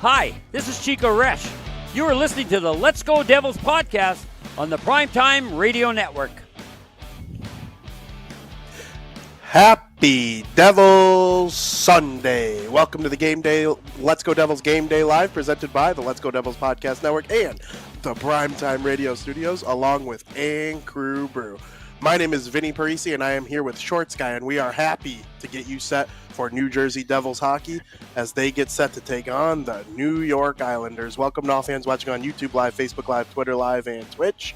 Hi, this is Chico Resch. You are listening to the Let's Go Devils podcast on the Primetime Radio Network. Happy Devils Sunday. Welcome to the Game Day, Let's Go Devils Game Day Live, presented by the Let's Go Devils Podcast Network and the Primetime Radio Studios, along with Crew Brew. My name is Vinnie, Parise, and I am here with Shorts Guy, and we are happy to get you set for New Jersey Devils hockey as they get set to take on the New York Islanders. Welcome to all fans watching on YouTube Live, Facebook Live, Twitter Live, and Twitch.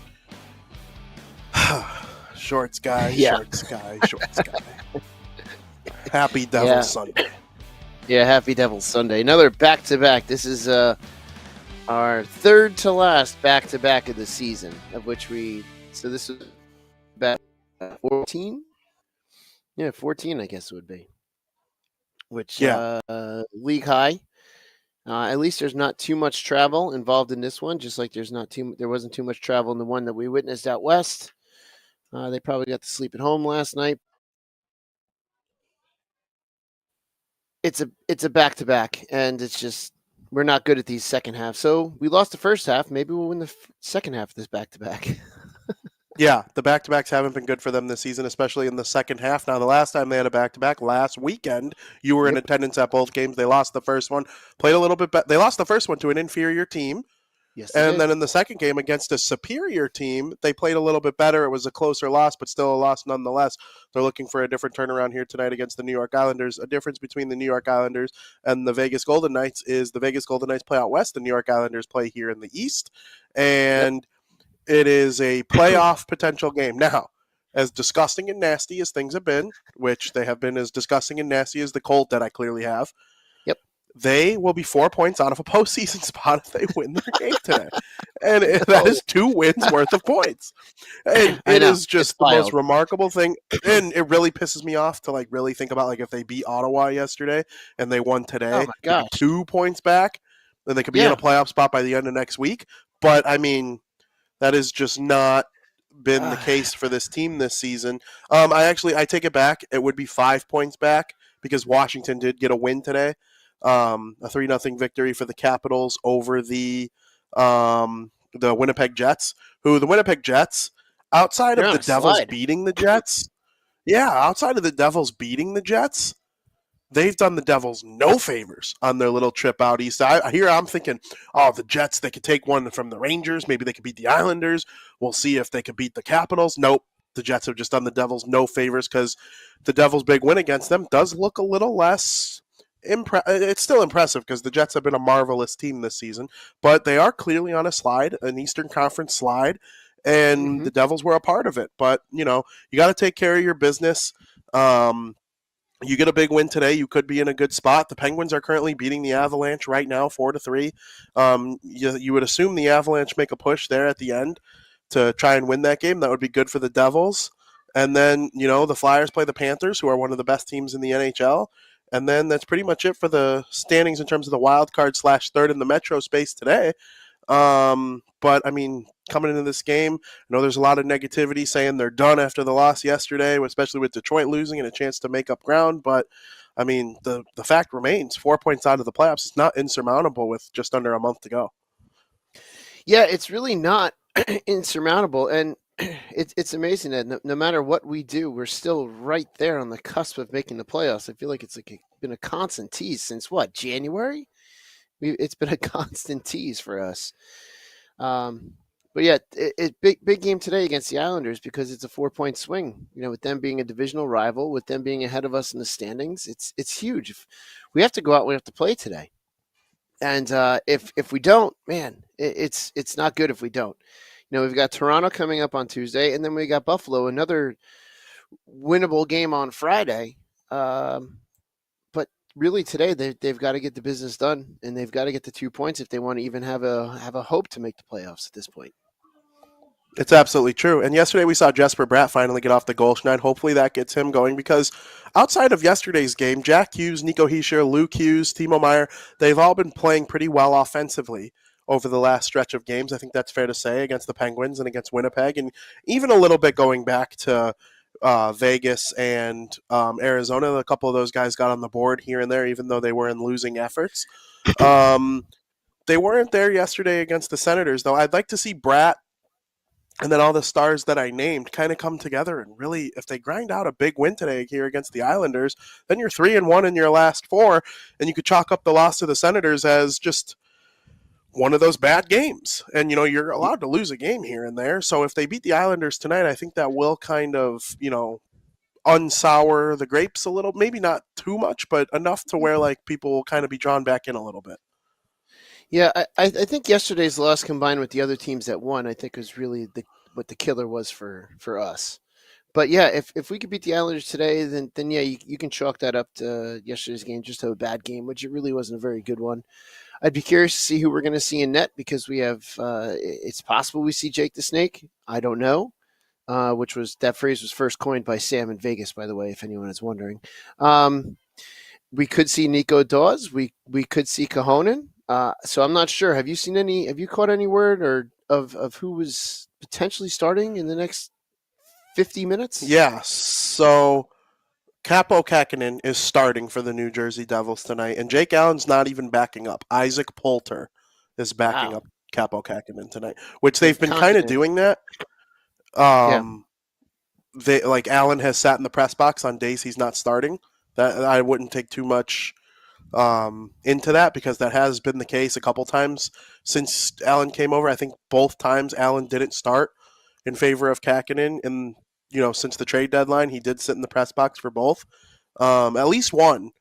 Shorts Guy, Shorts Guy. Happy Devils Sunday. Yeah, happy Devils Sunday. Another back-to-back. This is our third to last back-to-back of the season, of which so this is back 14? Yeah, 14 I guess it would be. Which, league high. At least there's not too much travel involved in this one, just like there wasn't too much travel in the one that we witnessed out west. They probably got to sleep at home last night. It's a back-to-back, and it's just we're not good at these second half. So we lost the first half. Maybe we'll win the second half of this back-to-back. Yeah, the back-to-backs haven't been good for them this season, especially in the second half. Now, the last time they had a back-to-back, last weekend, you were in attendance at both games. They lost the first one, played a little bit better. They lost the first one to an inferior team. Yes, and then in the second game against a superior team, they played a little bit better. It was a closer loss, but still a loss nonetheless. They're looking for a different turnaround here tonight against the New York Islanders. A difference between the New York Islanders and the Vegas Golden Knights is the Vegas Golden Knights play out west. The New York Islanders play here in the east. And it is a playoff potential game. Now, as disgusting and nasty as things have been, which they have been as disgusting and nasty as the cold that I clearly have, they will be 4 points out of a postseason spot if they win their game today. And that is 2 wins worth of points. And it is just the most remarkable thing. And it really pisses me off to really think about if they beat Ottawa yesterday and they won today, 2 points back, then they could be in a playoff spot by the end of next week. But I mean, that has just not been the case for this team this season. I take it back. It would be 5 points back because Washington did get a win today. A 3-0 victory for the Capitals over the Winnipeg Jets, who the Winnipeg Jets, outside of the Devils beating the Jets, they've done the Devils no favors on their little trip out east. I'm thinking, the Jets, they could take one from the Rangers. Maybe they could beat the Islanders. We'll see if they could beat the Capitals. Nope. The Jets have just done the Devils no favors because the Devils' big win against them does look a little less it's still impressive because the Jets have been a marvelous team this season, but they are clearly on a slide, an Eastern Conference slide, and the Devils were a part of it. But, you got to take care of your business. You get a big win today, you could be in a good spot. The Penguins are currently beating the Avalanche right now, 4-3. You would assume the Avalanche make a push there at the end to try and win that game. That would be good for the Devils. And then, the Flyers play the Panthers, who are one of the best teams in the NHL. And then that's pretty much it for the standings in terms of the wild card / third in the Metro space today. But, I mean, coming into this game, I know there's a lot of negativity saying they're done after the loss yesterday, especially with Detroit losing and a chance to make up ground. But, I mean, the fact remains, 4 points out of the playoffs is not insurmountable with just under a month to go. Yeah, it's really not insurmountable. And it's amazing that no matter what we do, we're still right there on the cusp of making the playoffs. I feel like it's been a constant tease since January? It's been a constant tease for us. But But yeah, big game today against the Islanders because it's a 4-point swing. With them being a divisional rival, with them being ahead of us in the standings, it's huge. If we have to go out, we have to play today, and if we don't, man, it's not good if we don't. We've got Toronto coming up on Tuesday, and then we got Buffalo, another winnable game on Friday. But really today they've got to get the business done, and they've got to get the 2 points if they want to even have a hope to make the playoffs at this point. It's absolutely true. And yesterday we saw Jesper Bratt finally get off the goal schneid. Hopefully that gets him going because outside of yesterday's game, Jack Hughes, Nico Hischier, Luke Hughes, Timo Meier, they've all been playing pretty well offensively over the last stretch of games. I think that's fair to say against the Penguins and against Winnipeg, and even a little bit going back to Vegas and Arizona. A couple of those guys got on the board here and there, even though they were in losing efforts. They weren't there yesterday against the Senators, though. I'd like to see Bratt and then all the stars that I named kind of come together and really, if they grind out a big win today here against the Islanders, then you're 3-1 in your last 4, and you could chalk up the loss to the Senators as just one of those bad games. And, you're allowed to lose a game here and there. So if they beat the Islanders tonight, I think that will kind of, unsour the grapes a little. Maybe not too much, but enough to where, people will kind of be drawn back in a little bit. Yeah, I think yesterday's loss combined with the other teams that won, I think was really what the killer was for us. But yeah, if we could beat the Islanders today, then yeah, you can chalk that up to yesterday's game, just a bad game, which it really wasn't a very good one. I'd be curious to see who we're going to see in net because we have. It's possible we see Jake the Snake. I don't know. That phrase was first coined by Sam in Vegas, by the way, if anyone is wondering. We could see Nico Dawes. We could see Cajonen. So I'm not sure. Have you caught any word or of who was potentially starting in the next 50 minutes? Yeah. So Capo Kakinen is starting for the New Jersey Devils tonight, and Jake Allen's not even backing up. Isaac Poulter is backing up Capo Kakinen tonight, which they've been kind of doing that. They Allen has sat in the press box on days he's not starting. That I wouldn't take too much into that because that has been the case a couple times since Allen came over. I think both times Allen didn't start in favor of Kakinen, and since the trade deadline, he did sit in the press box for both, at least one.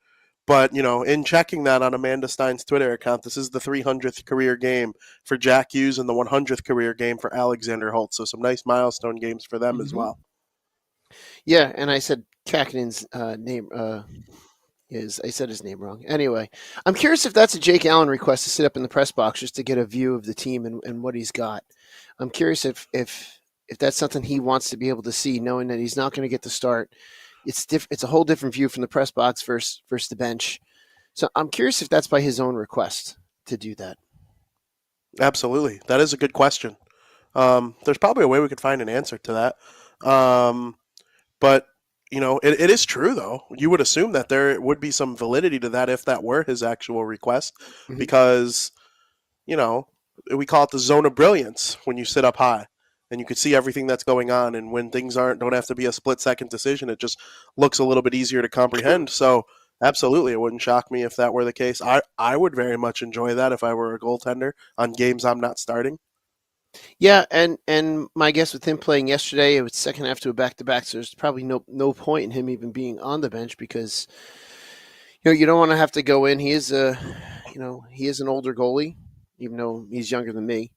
But in checking that on Amanda Stein's Twitter account, this is the 300th career game for Jack Hughes and the 100th career game for Alexander Holtz. So some nice milestone games for them as well. Yeah, and I said Kakinen's name. I said his name wrong. Anyway, I'm curious if that's a Jake Allen request to sit up in the press box just to get a view of the team and what he's got. I'm curious if that's something he wants to be able to see, knowing that he's not going to get the start. It's a whole different view from the press box versus the bench. So I'm curious if that's by his own request to do that. Absolutely. That is a good question. There's probably a way we could find an answer to that. But it is true, though. You would assume that there would be some validity to that if that were his actual request, because, we call it the zone of brilliance when you sit up high and you can see everything that's going on. And when things don't have to be a split-second decision, it just looks a little bit easier to comprehend. So, absolutely, it wouldn't shock me if that were the case. I would very much enjoy that if I were a goaltender on games I'm not starting. Yeah, and my guess with him playing yesterday, it was second half to a back-to-back, so there's probably no point in him even being on the bench because you don't want to have to go in. He is he is an older goalie, even though he's younger than me.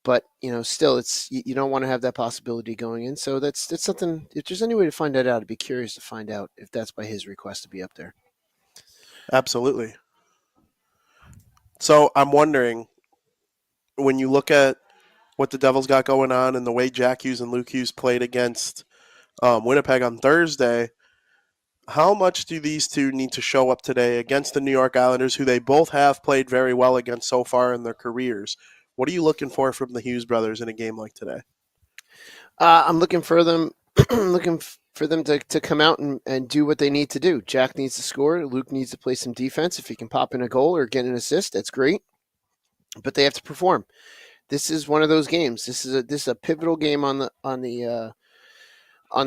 But still, you don't want to have that possibility going in. So that's something. If there's any way to find that out, I'd be curious to find out if that's by his request to be up there. Absolutely. So I'm wondering, when you look at what the Devils got going on and the way Jack Hughes and Luke Hughes played against Winnipeg on Thursday, how much do these two need to show up today against the New York Islanders, who they both have played very well against so far in their careers? What are you looking for from the Hughes brothers in a game like today? I'm looking for them to come out and do what they need to do. Jack needs to score. Luke needs to play some defense. If he can pop in a goal or get an assist, that's great. But they have to perform. This is one of those games. This is a pivotal game on the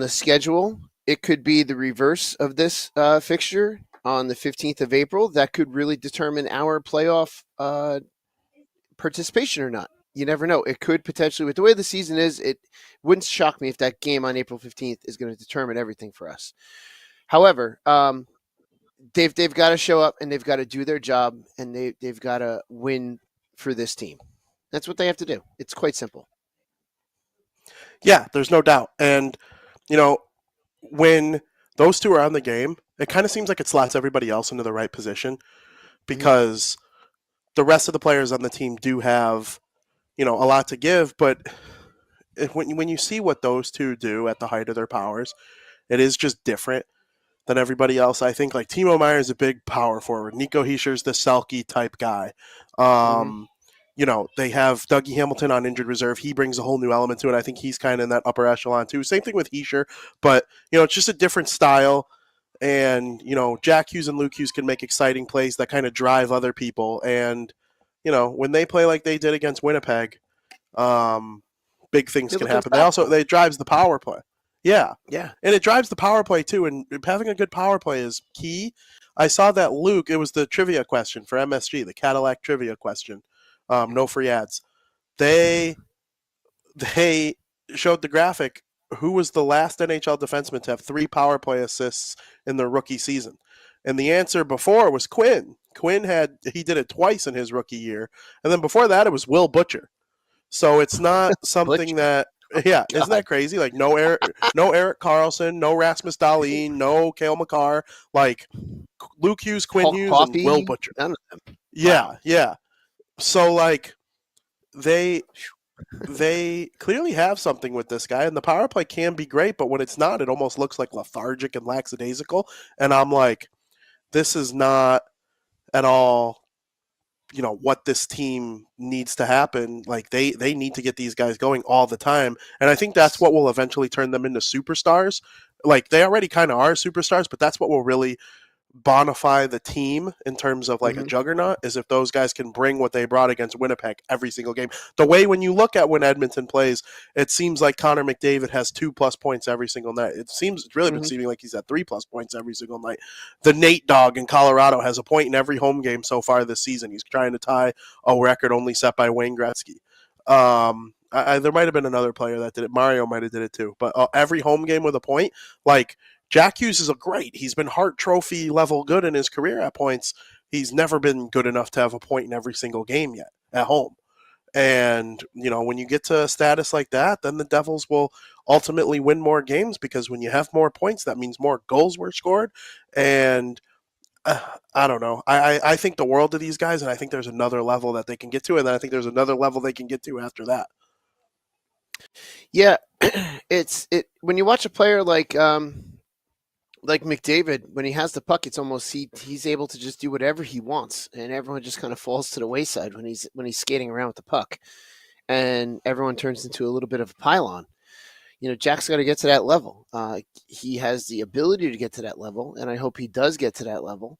schedule. It could be the reverse of this fixture on the 15th of April. That could really determine our playoff participation or not. you never know. It could potentially, with the way the season is, it wouldn't shock me if that game on April 15th is going to determine everything for us. However, they've got to show up and they've got to do their job and they've got to win for this team. That's what they have to do. It's quite simple. Yeah, there's no doubt. And, when those two are on the game, it kind of seems like it slots everybody else into the right position because the rest of the players on the team do have, a lot to give. But when you see what those two do at the height of their powers, it is just different than everybody else. I think like Timo Meyer is a big power forward. Nico Heischer's the Selke type guy. They have Dougie Hamilton on injured reserve. He brings a whole new element to it. I think he's kind of in that upper echelon too. Same thing with Heischer, but it's just a different style. And Jack Hughes and Luke Hughes can make exciting plays that kind of drive other people. And when they play like they did against Winnipeg, big things can happen. They drives the power play. Yeah. And it drives the power play too. And having a good power play is key. I saw that Luke, it was the trivia question for MSG, the Cadillac trivia question. No free ads. They showed the graphic. Who was the last NHL defenseman to have 3 power play assists in their rookie season? And the answer before was Quinn. He did it twice in his rookie year. And then before that, it was Will Butcher. So it's not something that, isn't that crazy? Like no Eric Carlson, no Rasmus Dahlin, no Cale Makar, like Luke Hughes, Quinn Hughes, and Will Butcher. None of them. Yeah. So like they clearly have something with this guy, and the power play can be great, but when it's not, it almost looks like lethargic and lackadaisical. And I'm like, this is not at all, what this team needs to happen. Like they need to get these guys going all the time, and I think that's what will eventually turn them into superstars. Like they already kind of are superstars, but that's what will really bonify the team in terms of like a juggernaut is if those guys can bring what they brought against Winnipeg every single game. The way when you look at when Edmonton plays, it seems like Connor McDavid has 2+ points every single night. It's really been seeming like he's at 3+ points every single night. The Nate Dogg in Colorado has a point in every home game so far this season. He's trying to tie a record only set by Wayne Gretzky. There might have been another player that did it. Mario might have did it too. But every home game with a point, like Jack Hughes is he's been Hart Trophy level good in his career at points. He's never been good enough to have a point in every single game yet at home. And, when you get to a status like that, then the Devils will ultimately win more games because when you have more points, that means more goals were scored. And I don't know. I think the world of these guys, and I think there's another level that they can get to, and then I think there's another level they can get to after that. Yeah, when you watch a player like McDavid, when he has the puck, it's almost he's able to just do whatever he wants, and everyone just kind of falls to the wayside when he's skating around with the puck, and everyone turns into a little bit of a pylon. Jack's got to get to that level. He has the ability to get to that level, and I hope he does get to that level.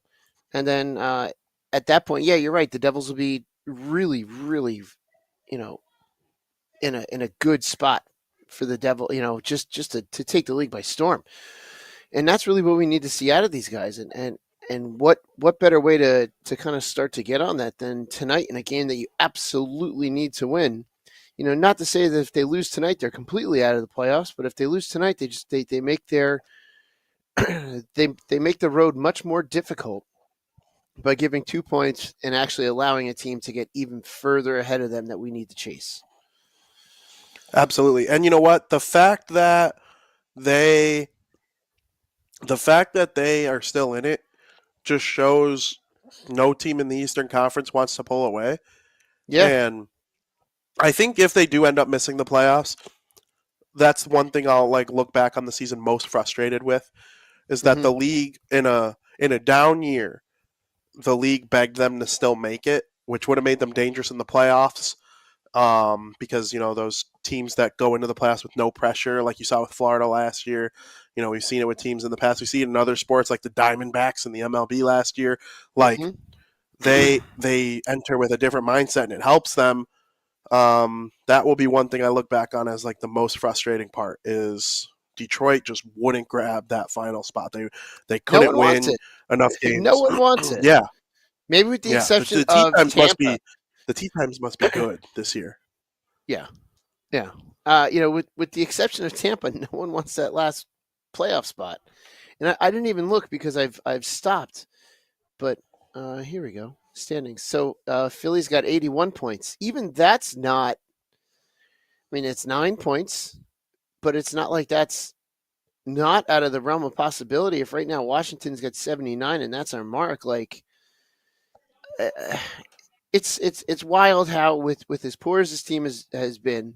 And then at that point, yeah, you're right. The Devils will be really, really, in a good spot for the Devil. Just to take the league by storm. And that's really what we need to see out of these guys. And what better way to kind of start to get on that than tonight in a game that you absolutely need to win. Not to say that if they lose tonight, they're completely out of the playoffs, but if they lose tonight, they make their they make the road much more difficult by giving 2 points and actually allowing a team to get even further ahead of them that we need to chase. Absolutely. And you know what? The fact that they are still in it just shows no team in the Eastern Conference wants to pull away. Yeah. And I think if they do end up missing the playoffs, that's one thing I'll look back on the season most frustrated with is that the league in a down year, the league begged them to still make it, which would have made them dangerous in the playoffs. Because those teams that go into the playoffs with no pressure, like you saw with Florida last year, we've seen it with teams in the past. We see it in other sports like the Diamondbacks in the MLB last year. Like they enter with a different mindset and it helps them. That will be one thing I look back on as the most frustrating part is Detroit just wouldn't grab that final spot. They couldn't win enough games. No one wants it. Yeah, maybe with the exception of Tampa. The tee times must be good this year. Yeah. Yeah. With the exception of Tampa, no one wants that last playoff spot. And I didn't even look because I've stopped. But here we go. Standings. So Philly's got 81 points. Even that's not, I mean, it's 9 points, but it's not like that's not out of the realm of possibility. If right now Washington's got 79 and that's our mark, like uh, it's wild how with as poor as this team has been,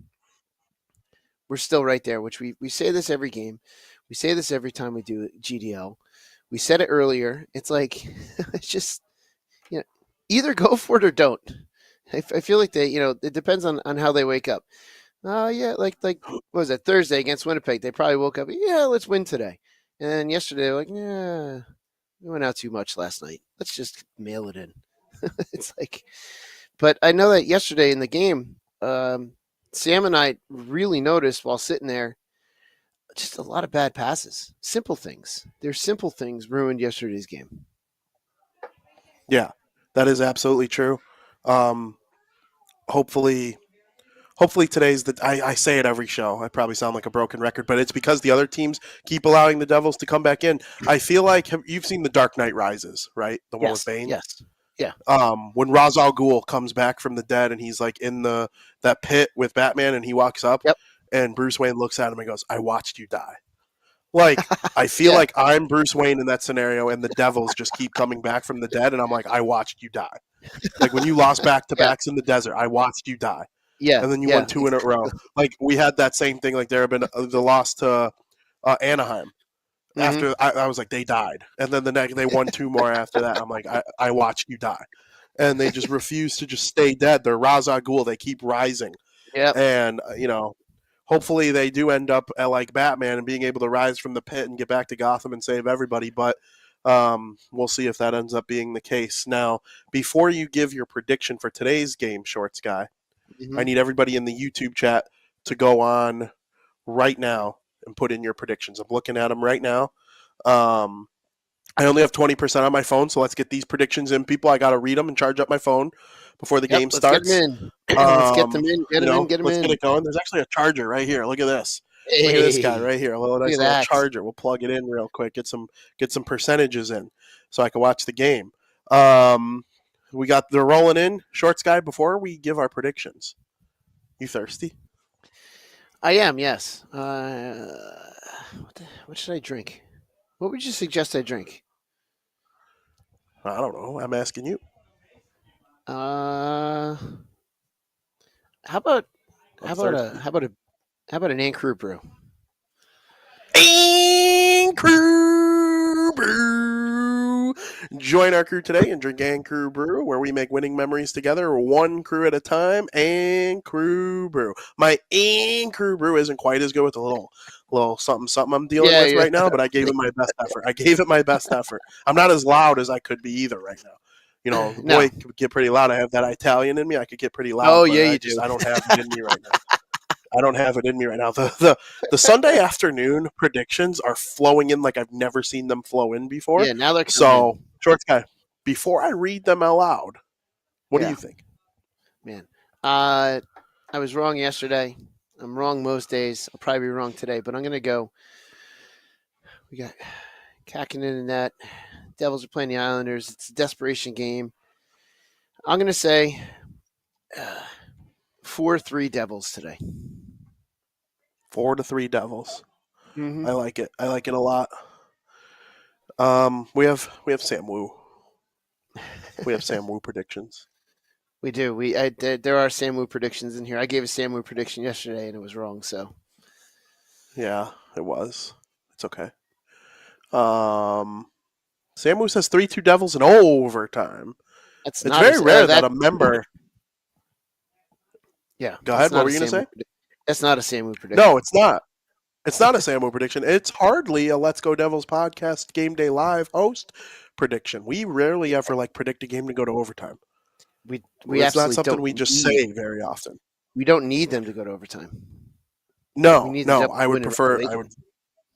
we're still right there, which we say this every game. We say this every time we do GDL. We said it earlier. It's like, it's just, either go for it or don't. I feel like it depends on how they wake up. Yeah, like what was it, Thursday against Winnipeg? They probably woke up, yeah, let's win today. And then yesterday, they're like, yeah, we went out too much last night. Let's just mail it in. It's like, but I know that yesterday in the game, Sam and I really noticed while sitting there, just a lot of bad passes. Simple things. Their simple things ruined yesterday's game. Yeah, that is absolutely true. Hopefully today's the. I say it every show. I probably sound like a broken record, but it's because the other teams keep allowing the Devils to come back in. I feel like you've seen The Dark Knight Rises, right? The one with Bane. Yes. Yeah. When Ra's al Ghul comes back from the dead and he's like in that pit with Batman and he walks up, Yep. and Bruce Wayne looks at him and goes, "I watched you die." Like, I feel Yeah. like I'm Bruce Wayne in that scenario, and the Devils just keep coming back from the dead, and I'm like, I watched you die. Like when you lost back-to-backs in the desert, I watched you die. Yeah. And then you won 2 in a row. Like, we had that same thing. Like, there have been the loss to Anaheim. After I was like, they died. And then the next, they won 2 more after that. I'm like, I watched you die. And they just refuse to just stay dead. They're Ra's al Ghul. They keep rising. Yeah. And, hopefully they do end up like Batman and being able to rise from the pit and get back to Gotham and save everybody. But we'll see if that ends up being the case. Now, before you give your prediction for today's game, Shorts Guy, I need everybody in the YouTube chat to go on right now and put in your predictions. I'm looking at them right now. I only have 20% on my phone, so let's get these predictions in. People, I got to read them and charge up my phone before the game starts. Get them in. Let's get them in. Get them in. Let's get it going. There's actually a charger right here. Look at this. Hey, look at this guy right here. A little nice at little that. charger. We'll plug it in real quick. Get some percentages in, so I can watch the game. They're rolling in. Shorts Guy, before we give our predictions, you thirsty? I am. Yes. What should I drink? What would you suggest I drink? I don't know. I'm asking you. How about an Anchor Brew? Anchor Brew. Join our crew today and drink Anchor Brew, where we make winning memories together, one crew at a time. Anchor Brew. My Anchor Brew isn't quite as good with a little something I'm dealing with right now, but I gave it my best effort. I'm not as loud as I could be either right now. No. Boy could get pretty loud. I have that Italian in me. I could get pretty loud. Oh, yeah, you do. I don't have it in me right now. The Sunday afternoon predictions are flowing in like I've never seen them flow in before. Yeah, now they're coming so, Shorts Guy, before I read them out loud, what do you think? Man, I was wrong yesterday. I'm wrong most days. I'll probably be wrong today, but I'm going to go. We got Kakkinen in that. Devils are playing the Islanders. It's a desperation game. I'm going to say 4-3 Devils today. 4-3 Devils. Mm-hmm. I like it. I like it a lot. We have Sam Wu. We have Sam Wu predictions. We do. There are Sam Wu predictions in here. I gave a Sam Wu prediction yesterday and it was wrong. So yeah, it was. It's okay. Sam Wu says 3-2 Devils in overtime. It's very rare that a member. Yeah. Go ahead. What were you going to say? That's not a Sam Wu prediction. No, it's not. It's not a Sam Wu prediction. It's hardly a Let's Go Devils podcast Game Day Live host prediction. We rarely ever predict a game to go to overtime. It's not something we just say very often. We don't need them to go to overtime. No. I would prefer. I would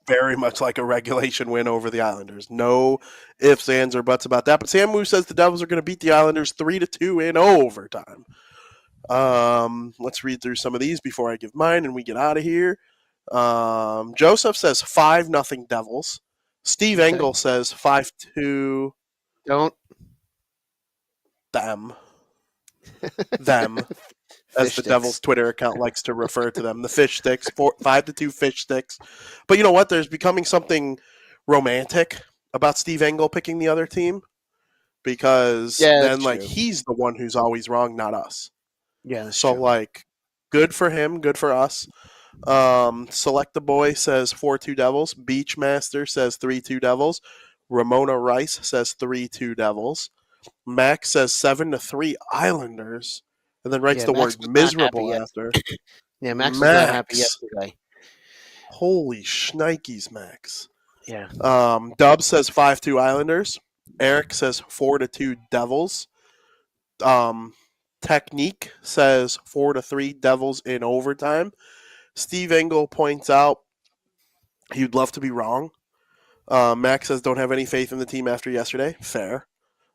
very much like a regulation win over the Islanders. No ifs, ands, or buts about that. But Sam Wu says the Devils are going to beat the Islanders 3-2 in overtime. Let's read through some of these before I give mine and we get out of here. Joseph says 5-0 Devils. Steve Okay. Engel says 5-2 Don't. them. Them. As Fish the sticks. Devils Twitter account likes to refer to them, the fish sticks, 5-2 fish sticks. But you know what? There's becoming something romantic about Steve Engel picking the other team because Yeah, then that's like true. he's the one who's always wrong, not us. Yeah, that's So true. like, good for him, good for us. Select the Boy says 4-2 Devils. Beachmaster says 3-2 Devils. Ramona Rice says 3-2 Devils. Max says 7-3 Islanders, and then writes Yeah, the Max word was not happy miserable yet. after. Yeah, Max was not happy Max, yesterday. holy shnikes, Max. Yeah. Dub says 5-2 Islanders. Eric says 4-2 Devils. Um, Technique says 4-3 Devils in overtime. Steve Engel points out he'd love to be wrong. Max says don't have any faith in the team after yesterday. Fair.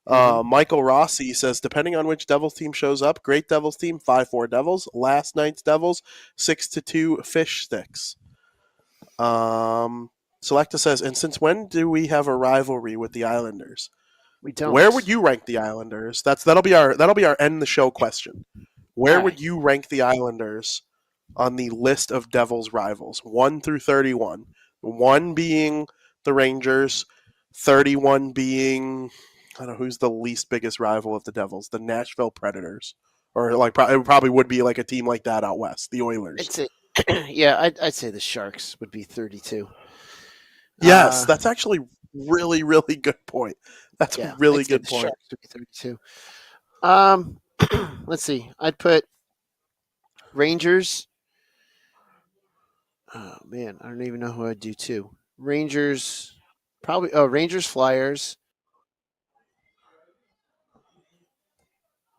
Michael Rossi says depending on which Devils team shows up, great Devils team 5-4 Devils. Last night's Devils 6-2 Fish Sticks. Selecta says, and since when do we have a rivalry with the Islanders? We don't. Where would you rank the Islanders? That'll be our end the show question. Where would you rank the Islanders on the list of Devils rivals, 1 through 31? 1 being the Rangers, 31 being, I don't know, who's the least biggest rival of the Devils? The Nashville Predators. Or like it probably would be like a team like that out west, the Oilers. I'd say, yeah, I'd say the Sharks would be 32. Yes, that's actually really, really good point. That's a really I'd say good the point. Sharks would be 32. Let's see. I'd put Rangers. Oh man, I don't even know who I'd do too. Rangers, probably. Oh, Rangers, Flyers.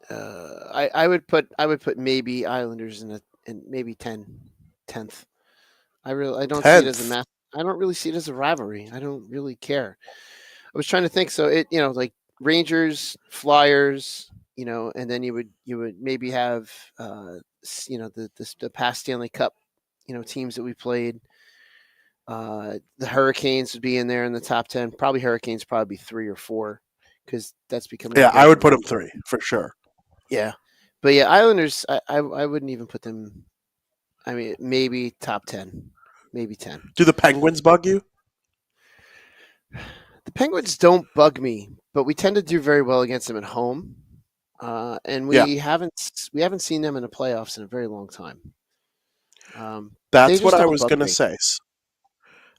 I would put maybe Islanders in maybe 10th. I don't see it as a 10th. math. I don't really see it as a rivalry. I don't really care. I was trying to think. So like Rangers, Flyers, and then you would maybe have the past Stanley Cup, teams that we played. The Hurricanes would be in there in the top 10. Probably Hurricanes, probably 3 or 4, because that's becoming. Yeah, I would put them 3 for sure. Yeah, but yeah, Islanders. I wouldn't even put them. I mean, maybe top 10, maybe 10. Do the Penguins bug you? The Penguins don't bug me, but we tend to do very well against them at home, and we haven't seen them in the playoffs in a very long time. That's what I was going to say.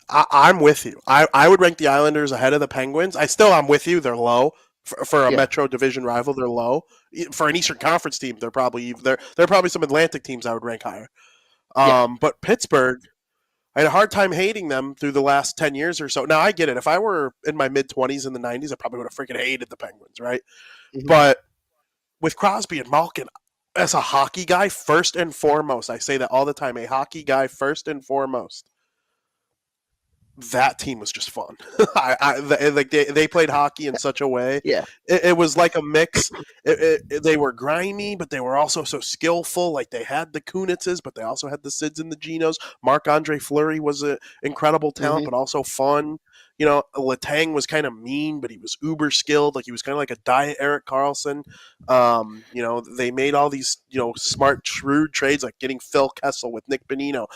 I'm with you. I would rank the Islanders ahead of the Penguins. I'm with you. They're low for a Metro Division rival. They're low for an Eastern Conference team. They're probably some Atlantic teams I would rank higher. But Pittsburgh, I had a hard time hating them through the last 10 years or so. Now, I get it. If I were in my mid-20s in the 90s, I probably would have freaking hated the Penguins, right? Mm-hmm. But with Crosby and Malkin, as a hockey guy, first and foremost, I say that all the time, a hockey guy first and foremost, that team was just fun. They played hockey in such a way. Yeah, it was like a mix. They were grimy, but they were also so skillful. Like they had the Kunitzes, but they also had the Sids and the Genos. Marc-Andre Fleury was an incredible talent, but also fun. Letang was kind of mean, but he was uber skilled. Like he was kind of like a diet Erik Karlsson. They made all these smart, shrewd trades, like getting Phil Kessel with Nick Bonino.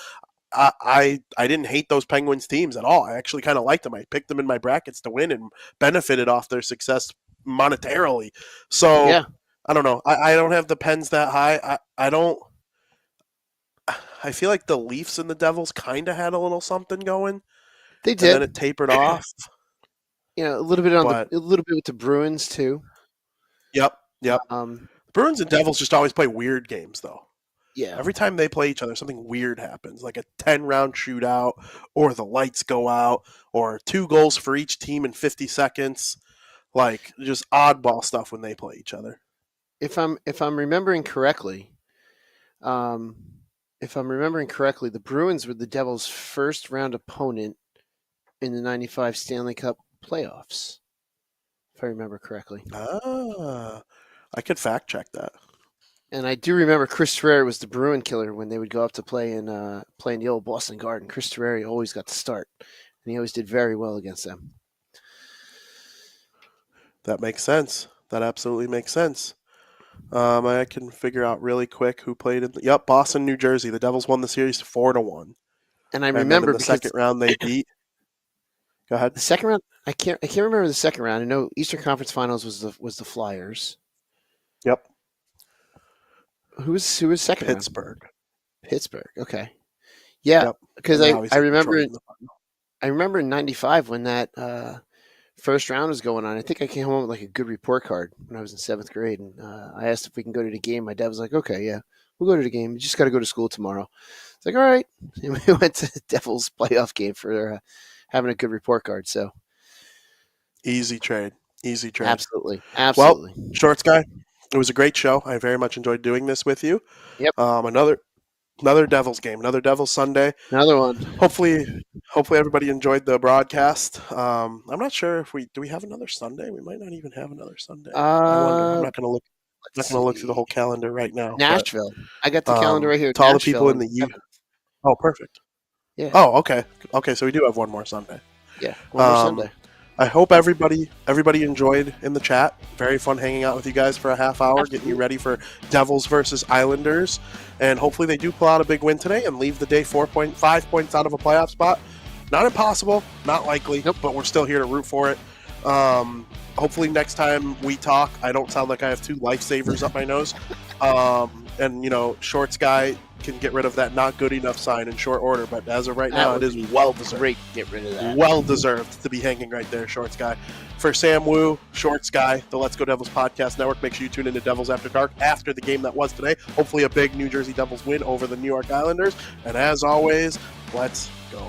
I didn't hate those Penguins teams at all. I actually kind of liked them. I picked them in my brackets to win and benefited off their success monetarily. So I don't know. I don't have the Pens that high. I don't. I feel like the Leafs and the Devils kind of had a little something going. They did. And then it tapered off. A little bit with the Bruins too. Yep. The Bruins and Devils just always play weird games though. Yeah. Every time they play each other, something weird happens, like a 10-round shootout, or the lights go out, or 2 goals for each team in 50 seconds. Like just oddball stuff when they play each other. If I'm remembering correctly, the Bruins were the Devils' first round opponent in the '95 Stanley Cup playoffs. If I remember correctly. I could fact check that. And I do remember Chris Terreri was the Bruin killer when they would go up to play in the old Boston Garden. Chris Terreri always got the start, and he always did very well against them. That makes sense. That absolutely makes sense. I can figure out really quick who played in. Yep, Boston, New Jersey. The Devils won the series 4-1. And I And then remember in the second round they beat. Go ahead. the second round. I can't remember the second round. I know Eastern Conference Finals was the Flyers. Yep. Who was second round? Pittsburgh. Okay. Yeah, Yep. because And now he's I in remember Detroit in the final. I remember in '95 when that first round was going on. I think I came home with like a good report card when I was in 7th grade, and I asked if we can go to the game. My dad was like, "Okay, yeah, we'll go to the game. You just got to go to school tomorrow." It's like, all right. And we went to the Devils playoff game for having a good report card. So Easy trade. absolutely. Well, Shorts Guy, it was a great show. I very much enjoyed doing this with you. Yep. Another Devils game, another Devils Sunday. Another one. Hopefully everybody enjoyed the broadcast. I'm not sure if do we have another Sunday? We might not even have another Sunday. I wonder. I'm not going to look. I'm not going to look through the whole calendar right now. Nashville. I got the calendar right here. To all the people in the U. Oh, perfect. Yeah. Oh, okay. Okay, so we do have one more Sunday. Yeah, one more Sunday. I hope everybody enjoyed in the chat. Very fun hanging out with you guys for a half hour, getting you ready for Devils versus Islanders. And hopefully they do pull out a big win today and leave the day 5 points out of a playoff spot. Not impossible, not likely, but we're still here to root for it. Hopefully next time we talk, I don't sound like I have two lifesavers up my nose. And, Shorts Guy can get rid of that not good enough sign in short order. But as of right now, it is well-deserved. Great, get rid of that. Well-deserved to be hanging right there, Shorts Guy. For Sam Wu, Shorts Guy, the Let's Go Devils Podcast Network, make sure you tune into Devils After Dark after the game that was today. Hopefully a big New Jersey Devils win over the New York Islanders. And as always, let's go.